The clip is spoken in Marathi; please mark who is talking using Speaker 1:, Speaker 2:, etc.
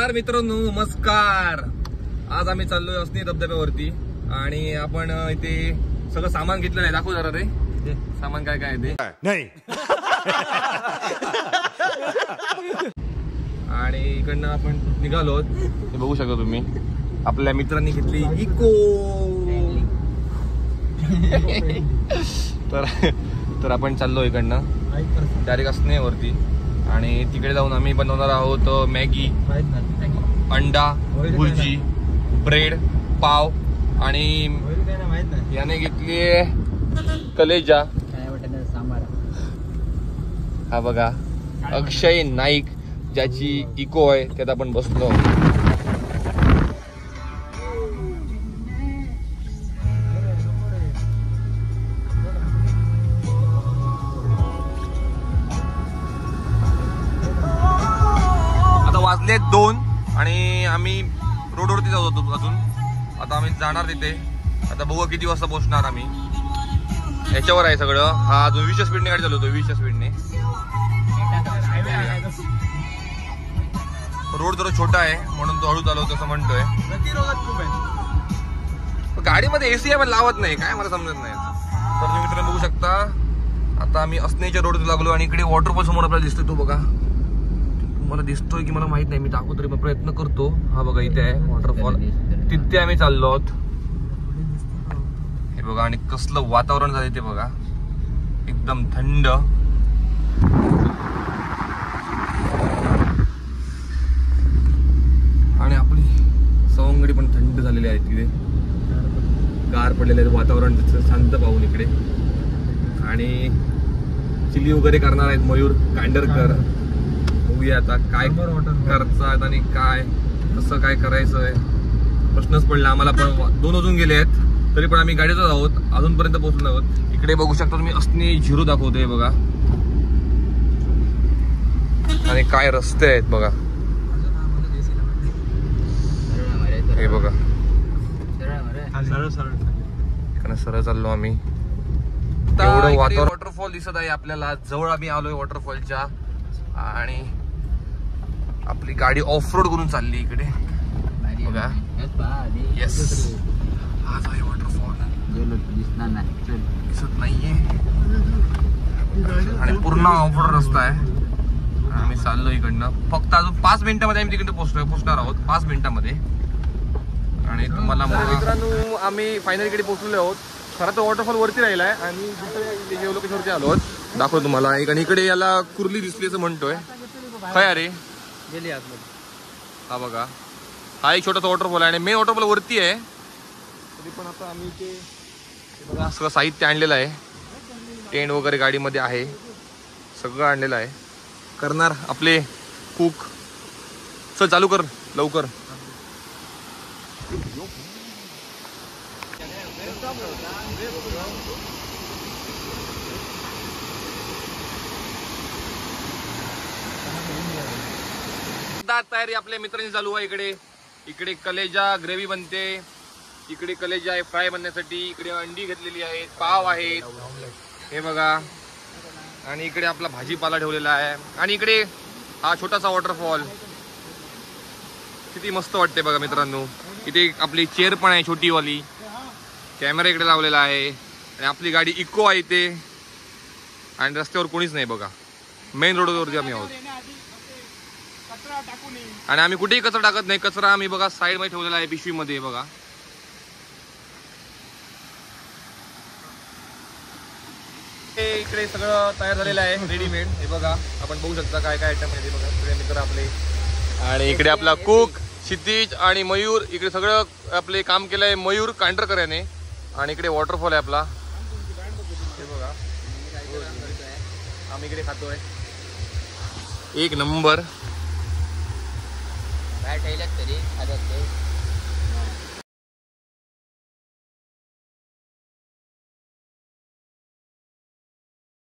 Speaker 1: नमस्कार मित्रांनो, नमस्कार. आज आम्ही चाललोय असनी धबधब्यावरती आणि आपण इथे सगळं सामान घेतलं नाही. दाखवू जरा रे सामान काय काय ते नाही. आणि इकडनं आपण निघालो. हे बघू शकता तुम्ही, आपल्या मित्रांनी घेतली इको. तर आपण चाललो इकडनं डायरेक्ट असनेवरती आणि तिकडे जाऊन आम्ही बनवणार आहोत मॅगी, अंडा भुर्जी, ब्रेड, पाव आणि याने घेतली कलेजा. हा बघा अक्षय नाईक ज्याची इको आहे त्यात आपण बसलो. वाजले 2 आणि आम्ही रोडवरती जाऊ होतो अजून. आता आम्ही जाणार तिथे. आता बघू किती वाजता पोहोचणार आम्ही. याच्यावर आहे सगळं. हा अजून 20च्या स्पीडने गाडी चालवतो. 20च्या स्पीडने. रोड जरा छोटा आहे म्हणून तो हळू चालवतो असं म्हणतोय. गाडीमध्ये एसी आहे पण लावत नाही, काय मला समजत नाही. तर तुम्ही मित्रांनो बघू शकता आता आम्ही असनेच्या रोडवर लागलो आणि इकडे वॉटरफॉल समोर आपल्याला दिसतोय. तो बघा, मला दिसतोय की मला माहित नाही, मी दाखवतो तरी प्रयत्न करतो. हा बघा इथे आहे वॉटरफॉल. तिथे आम्ही चाललो आहोत. हे बघा आणि कसलं वातावरण झालंय ते बघा, एकदम थंड. आणि आपली सवंगडी पण थंड झालेली आहे. तिथे गार पडलेले आहे. वातावरण शांत पाहून इकडे. आणि चिली वगैरे करणार आहेत मयूर कांडरकर. बघूया आता काय करतात आणि काय कसं काय करायचंय प्रश्नच पडला आम्हाला. पण 2 वाजून गेले आहेत तरी पण आम्ही गाडीतच आहोत, अजूनपर्यंत पोहोचलो आहोत. इकडे बघू शकता तुम्ही असनी झिरो दाखवतोय बघा. आणि काय रस्ते आहेत बघा. हे बघा सरळ चाललो आम्ही. एवढं वातावरण. वॉटरफॉल दिसत आहे आपल्याला जवळ. आम्ही आलोय वॉटरफॉलच्या आणि आपली गाडी ऑफ रोड करून चालली इकडे बघा. येस, हाच आहे वॉटरफॉल. दिसत नाहीये आणि पूर्ण ऑफ रोड रस्ता आहे. आम्ही चाललो इकडनं. फक्त अजून 5 मिनिटांमध्ये आम्ही तिकडे पोहोचणार आहोत. 5 मिनिटांमध्ये. आणि तुम्हाला मित्रांनो आम्ही फायनली इकडे पोहोचलेलो आहोत. खरं तर वॉटरफॉल वरती राहिला आहे आणि दुसऱ्या लोकेशनवरती आलो आहोत. दाखवतो तुम्हाला. एक आणि इकडे याला कुर्ली दिसली असं म्हणतोय. काय अरे गेली आतमध्ये. हा बघा, हा एक छोटासा वॉटरफॉल आहे आणि मेन वॉटरफॉल वरती आहे. तरी पण आता आम्ही ते बघा सगळं साहित्य आणलेलं आहे. टेंट वगैरे गाडीमध्ये आहे, सगळं आणलेलं आहे. करणार आपले कुक. चल चालू कर लवकर. तयारी आपल्या मित्रांनी चालू आहे. इकडे कलेजा ग्रेव्ही बनते. इकडे कलेजा आहे फ्राय बनण्यासाठी. इकडे अंडी घेतलेली आहेत, पाव आहेत हे बघा. आणि इकडे आपला भाजीपाला ठेवलेला आहे. आणि इकडे हा छोटासा वॉटरफॉल. किती मस्त वाटते बघा मित्रांनो. इथे आपली चेअर पण आहे छोटीवाली. कॅमेरा इकडे लावलेला आहे आणि आपली गाडी इको आहे इथे. आणि रस्त्यावर कोणीच नाही बघा. मेन रोडवरती आम्ही आहोत आणि आम्ही कुठेही कचरा टाकत नाही. कचरा आम्ही बघा साईड मध्ये ठेवलेला आहे पिशवीमध्ये बघा. इकडे सगळं तयार झालेलं आहे रेडीमेड. हे बघा आपण बघू शकता काय काय आयटम आहे बघा. सगळे मित्र आपले. आणि इकडे आपला कुक क्षितिज आणि मयूर. इकडे सगळं आपले काम केलं आहे मयूर कांडरकर याने. आणि इकडे वॉटरफॉल आहे आपला. हे बघा आम्ही इकडे खातोय. एक नंबर. तरी